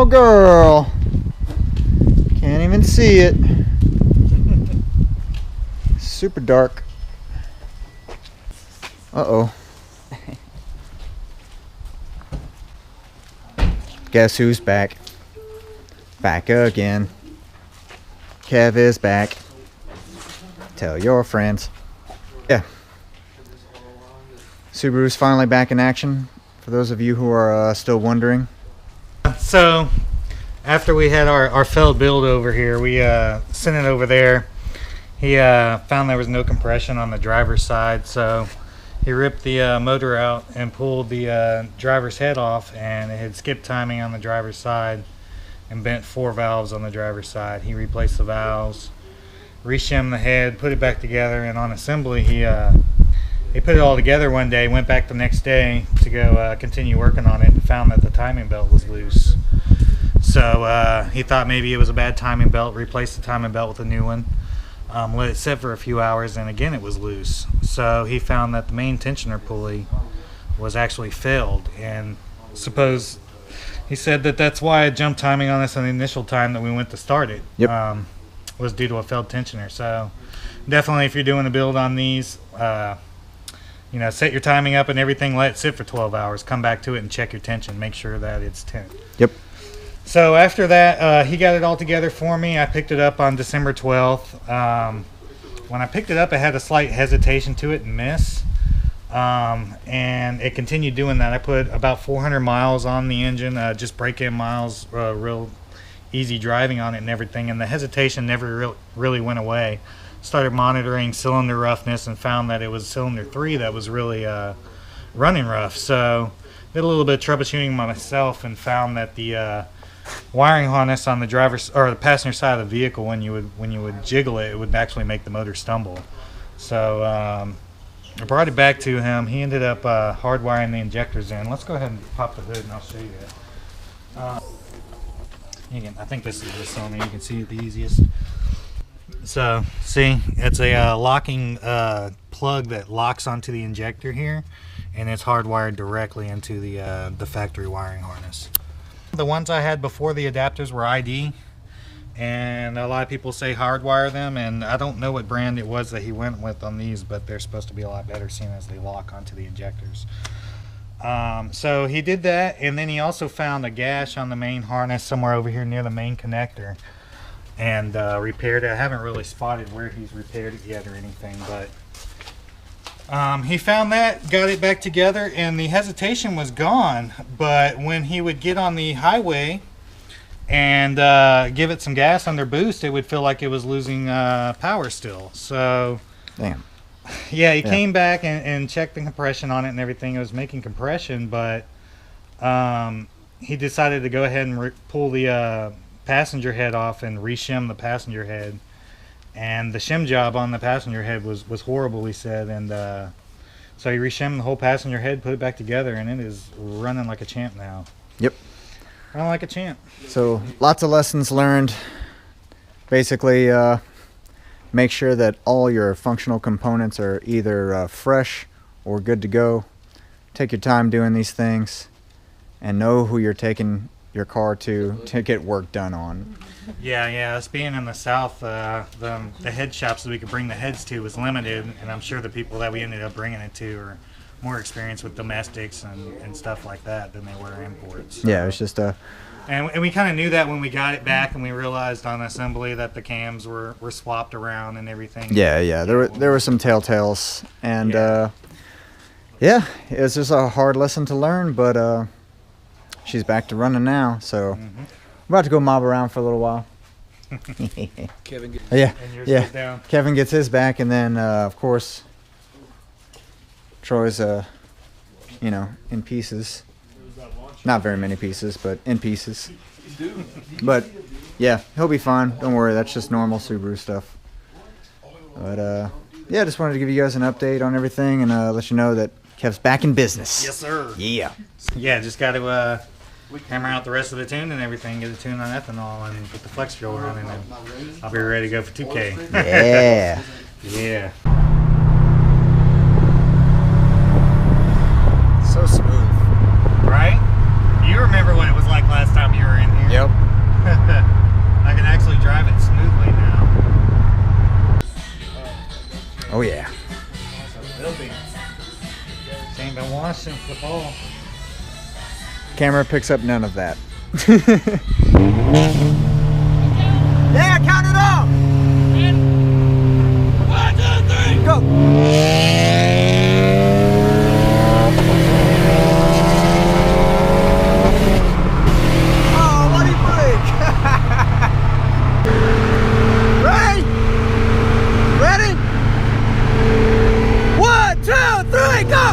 girl. Can't even see it. Super dark. Uh-oh. Guess who's back? Back again. Kev is back. Tell your friends. Yeah. Subaru's finally back in action, for those of you who are still wondering. So, after we had our failed build over here, we sent it over there. He found there was no compression on the driver's side, so he ripped the motor out and pulled the driver's head off, and it had skipped timing on the driver's side and bent 4 valves on the driver's side. He replaced the valves, reshimmed the head, put it back together, and on assembly he put it all together one day, went back the next day to go continue working on it, and found that the timing belt was loose. So he thought maybe it was a bad timing belt, replaced the timing belt with a new one, let it sit for a few hours, and again it was loose. So he found that the main tensioner pulley was actually failed, and he said that that's why I jumped timing on this on the initial time that we went to start it. Yep. Was due to a failed tensioner. So definitely, if you're doing a build on these, set your timing up and everything, let it sit for 12 hours, come back to it and check your tension, make sure that it's 10. Yep. So after that, he got it all together for me. I picked it up on December 12th. When I picked it up, it had a slight hesitation to it and miss, and it continued doing that. I put about 400 miles on the engine, just break-in miles, real easy driving on it and everything, and the hesitation never really went away. Started monitoring cylinder roughness and found that it was cylinder 3 that was really running rough. So did a little bit of troubleshooting myself and found that the wiring harness on the driver's or the passenger side of the vehicle, when you would jiggle it, it would actually make the motor stumble. So I brought it back to him. He ended up hardwiring the injectors in. Let's go ahead and pop the hood and I'll show you that. I think this is the cylinder. You can see it the easiest. So, see, it's a locking plug that locks onto the injector here, and it's hardwired directly into the factory wiring harness. The ones I had before the adapters were ID, and a lot of people say hardwire them, and I don't know what brand it was that he went with on these, but they're supposed to be a lot better seeing as they lock onto the injectors. So he did that, and then he also found a gash on the main harness somewhere over here near the main connector, and repaired it. I haven't really spotted where he's repaired it yet or anything, but he found that, got it back together, and the hesitation was gone. But when he would get on the highway and give it some gas under boost, it would feel like it was losing power still. So Damn. Yeah, he came back and checked the compression on it and everything. It was making compression, but he decided to go ahead and pull the passenger head off and reshim the passenger head. And the shim job on the passenger head was horrible, he said. And so he reshimmed the whole passenger head, put it back together, and it is running like a champ now. Yep. Running like a champ. So lots of lessons learned. Basically, make sure that all your functional components are either fresh or good to go. Take your time doing these things, and know who you're taking your car to get work done on. Yeah, us being in the South, the head shops that we could bring the heads to was limited, and I'm sure the people that we ended up bringing it to are more experienced with domestics and stuff like that than they were imports. So. Yeah, it was just a... And we kind of knew that when we got it back, and we realized on assembly that the cams were swapped around and everything. Yeah, there were some telltales, and yeah, it was just a hard lesson to learn, but she's back to running now, so I'm about to go mob around for a little while. Kevin gets Down. Kevin gets his back, and then of course Troy's in pieces. Not very many pieces, but in pieces. But yeah, he'll be fine. Don't worry, that's just normal Subaru stuff. But yeah, just wanted to give you guys an update on everything and let you know that Kev's back in business. Yes, sir. Yeah. Yeah, just got to hammer out the rest of the tune and everything, get the tune on ethanol, and get the flex fuel running, and I'll be ready to go for 2K. Yeah. Yeah. So smooth. Right? You remember what it was like last time you were in here? Yep. the pole. Camera picks up none of that. Yeah, count it off! 1, 2, 3, Go! Oh, what do you break? Ready? Ready? 1, 2, 3, go!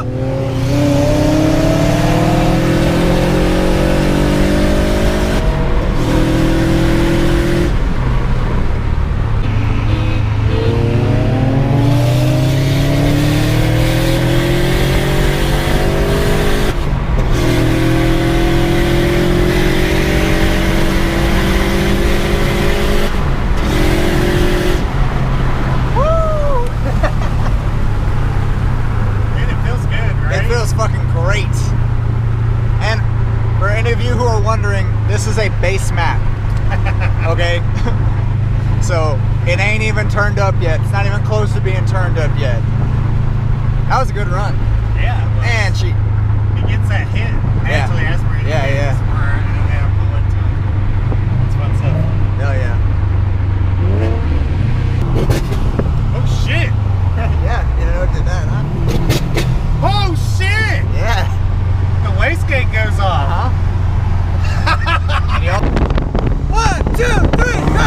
This is a base map, okay? So it ain't even turned up yet. It's not even close to being turned up yet. That was a good run. Yeah. And she gets that hit. Naturally aspirated. Yeah, yeah. That's what's up. Hell yeah. Oh shit! Yeah, you know, did that, huh? Oh shit! Yeah. The wastegate goes off. Uh-huh. 1, 2, 3, go!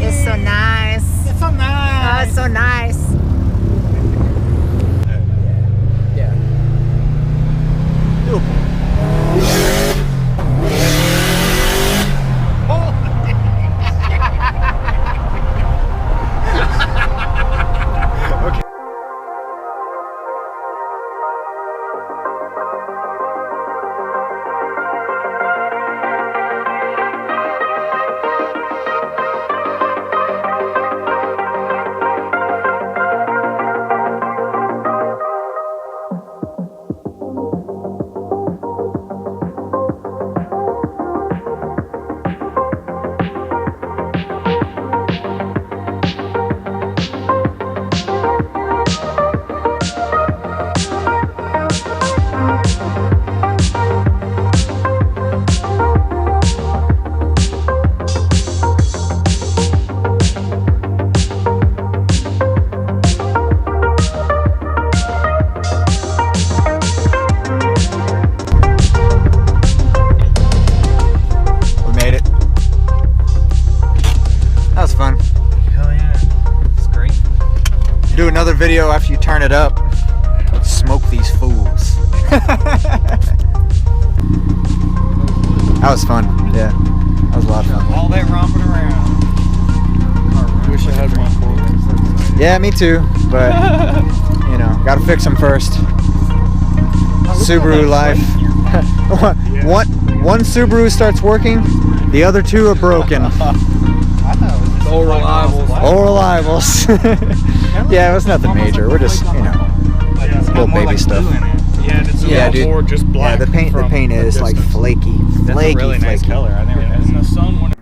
It's so nice. It's so nice. Oh, it's so nice. Yeah. Do another video after you turn it up. Smoke these fools. That was fun. Yeah, that was a lot of fun. All that romping around. Wish I had my fork. Yeah, me too. But you know, gotta fix them first. Subaru life. One Subaru starts working, the other two are broken. Old reliables. Old reliables. Yeah, it was nothing major. We're just, you know, little baby stuff. Yeah, it's Yeah, dude. more just black. Yeah, the paint is like flaky. That's a really nice color. I never had And the sun when